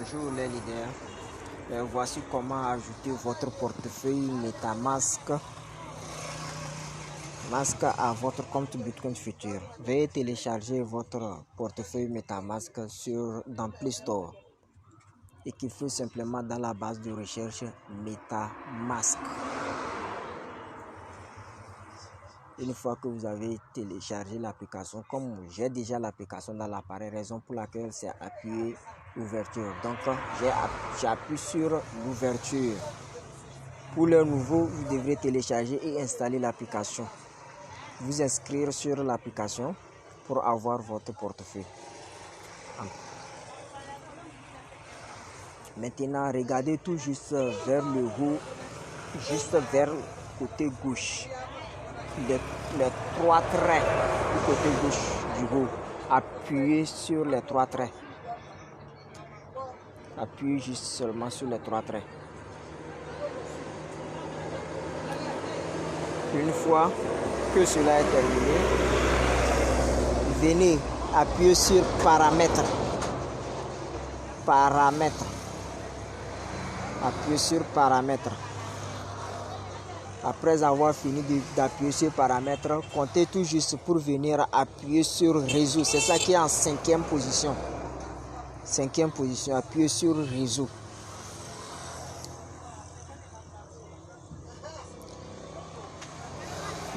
Bonjour les leaders. Voici comment ajouter votre portefeuille MetaMask à votre compte Bitcoin Future. Veuillez télécharger votre portefeuille MetaMask dans Play Store. Et qu'il faut simplement dans la base de recherche MetaMask. Une fois que vous avez téléchargé l'application, comme j'ai déjà l'application dans l'appareil, raison pour laquelle c'est appuyer ouverture. Donc j'appuie sur l'ouverture. Pour le nouveau, vous devrez télécharger et installer l'application. Vous inscrire sur l'application pour avoir votre portefeuille. Maintenant, regardez tout juste vers le haut, juste vers le côté gauche. Les trois traits du côté gauche du haut. Appuyez sur les trois traits. Appuyez juste seulement sur les trois traits. Une fois que cela est terminé, venez appuyer sur paramètres. Appuyez sur paramètres. Après avoir fini d'appuyer sur paramètres, comptez tout juste pour venir appuyer sur réseau. C'est ça qui est en cinquième position. Cinquième position, appuyez sur réseau.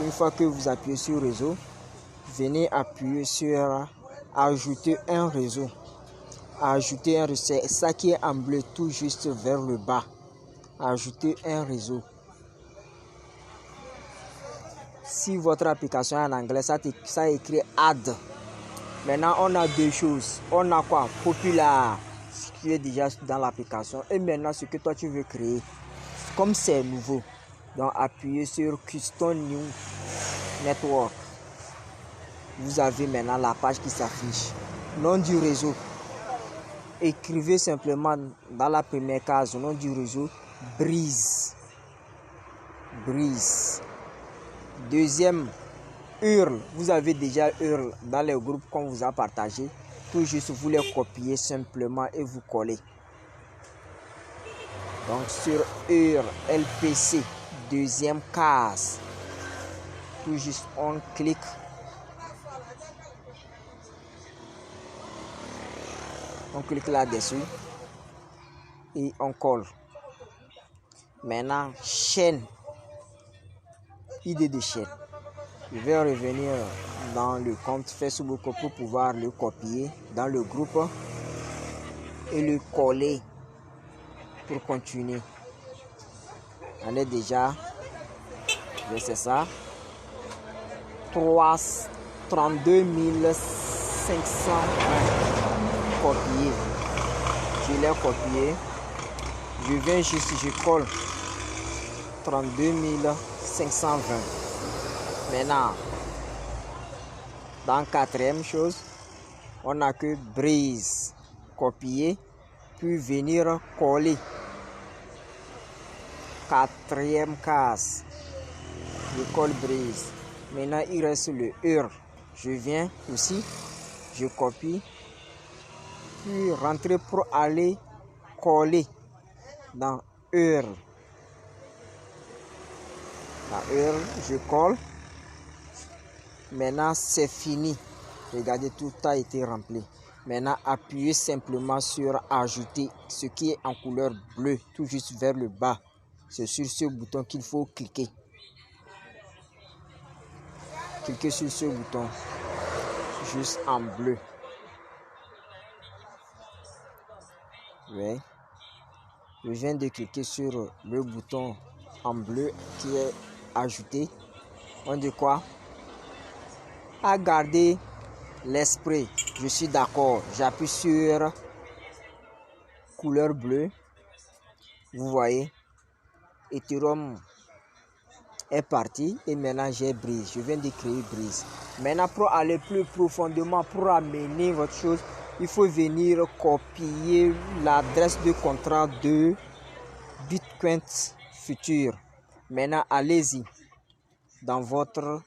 Une fois que vous appuyez sur réseau, venez appuyer sur ajouter un réseau. Ajouter un réseau, c'est ça qui est en bleu tout juste vers le bas. Ajouter un réseau. Si votre application est en anglais, ça écrit add. Maintenant, on a deux choses. On a quoi? Popular, ce qui est déjà dans l'application. Et maintenant, ce que toi tu veux créer, comme c'est nouveau, donc appuyez sur Custom New Network. Vous avez maintenant la page qui s'affiche. Nom du réseau. Écrivez simplement dans la première case, nom du réseau, Breeze. Deuxième, URL. Vous avez déjà URL dans les groupes qu'on vous a partagé. Tout juste vous les copiez simplement et vous collez. Donc sur URL LPC, deuxième case. Tout juste on clique. On clique là-dessus et on colle. Maintenant, chaîne. Idée de chaîne. Je vais revenir dans le compte Facebook pour pouvoir le copier dans le groupe et le coller pour continuer. On est déjà, je sais ça, 32 500 copiés. Je l'ai copié. Je viens juste, je colle 32 520. Maintenant, dans quatrième chose, on n'a que Breeze. Copier, puis venir coller. Quatrième case. Je colle Breeze. Maintenant, il reste le URL. Je viens aussi, je copie, puis rentrer pour aller coller dans URL. La URL, je colle. Maintenant, c'est fini. Regardez, tout a été rempli. Maintenant, appuyez simplement sur ajouter, ce qui est en couleur bleue, tout juste vers le bas. C'est sur ce bouton qu'il faut cliquer. Cliquez sur ce bouton, juste en bleu. Oui. Je viens de cliquer sur le bouton en bleu qui est ajouté. On dit quoi? À garder l'esprit. Je suis d'accord. J'appuie sur couleur bleue. Vous voyez, Ethereum est parti et maintenant j'ai Breeze. Je viens de créer Breeze. Maintenant, pour aller plus profondément, pour amener votre chose, il faut venir copier l'adresse de contrat de Bitcoin Future. Maintenant, allez-y dans votre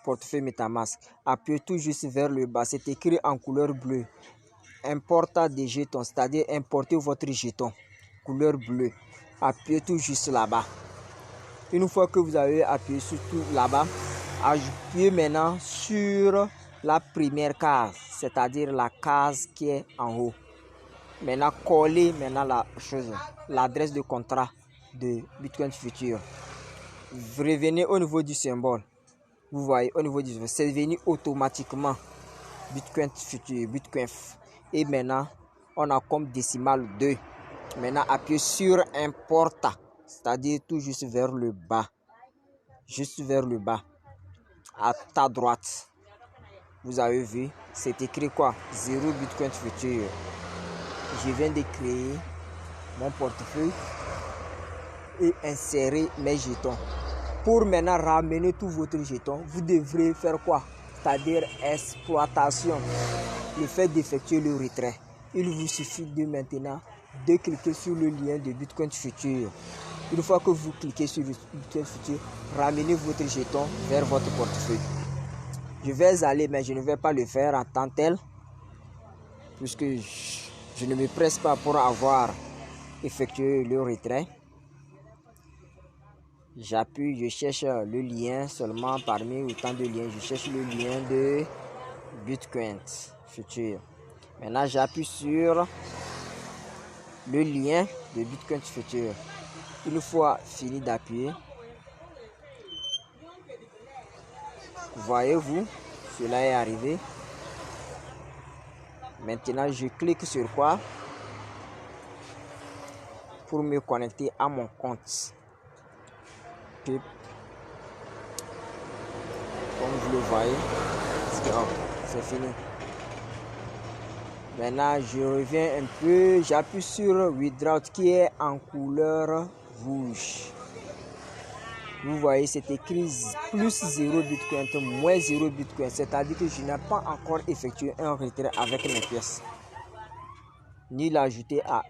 portefeuille MetaMask. Appuyez tout juste vers le bas. C'est écrit en couleur bleue. importa des jetons, c'est-à-dire importer votre jeton couleur bleue. Appuyez tout juste là-bas. Une fois que vous avez appuyé sur tout là-bas, appuyez maintenant sur la première case, c'est-à-dire la case qui est en haut. Maintenant, collez maintenant l'adresse de contrat de Bitcoin Future. Revenez au niveau du symbole. Vous voyez, au niveau du symbole, c'est venu automatiquement Bitcoin Future, Bitcoin. Et maintenant, on a comme décimale 2. Maintenant, appuyez sur Importa, c'est-à-dire tout juste vers le bas. Juste vers le bas. À ta droite. Vous avez vu, c'est écrit quoi? 0 Bitcoin Future. Je viens de créer mon portefeuille et insérer mes jetons. Pour maintenant ramener tous votre jetons, vous devrez faire quoi? C'est-à-dire exploitation. Le fait d'effectuer le retrait. Il vous suffit de maintenant de cliquer sur le lien de Bitcoin Future. Une fois que vous cliquez sur le Bitcoin Future, ramenez votre jeton vers votre portefeuille. Je vais aller, mais je ne vais pas le faire en tant tel, puisque je ne me presse pas pour avoir effectué le retrait. J'appuie, je cherche le lien seulement parmi autant de liens. Je cherche le lien de Bitcoin Future. Maintenant, j'appuie sur le lien de Bitcoin Future. Une fois fini d'appuyer, voyez-vous, cela est arrivé. Maintenant, je clique sur quoi? Pour me connecter à mon compte. Comme vous le voyez, c'est fini. Maintenant, je reviens un peu, j'appuie sur Withdraw qui est en couleur rouge. Vous voyez, c'est écrit plus 0 Bitcoin, moins 0 Bitcoin. C'est-à-dire que je n'ai pas encore effectué un retrait avec mes pièces, ni l'ajouter à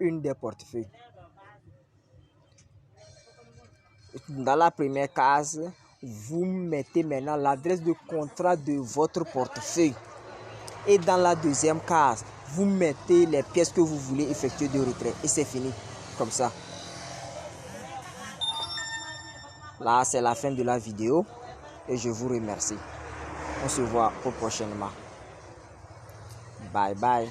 une des portefeuilles. Dans la première case, vous mettez maintenant l'adresse de contrat de votre portefeuille. Et dans la deuxième case, vous mettez les pièces que vous voulez effectuer de retrait. Et c'est fini. Comme ça. Là, c'est la fin de la vidéo. Et je vous remercie. On se voit prochainement. Bye bye.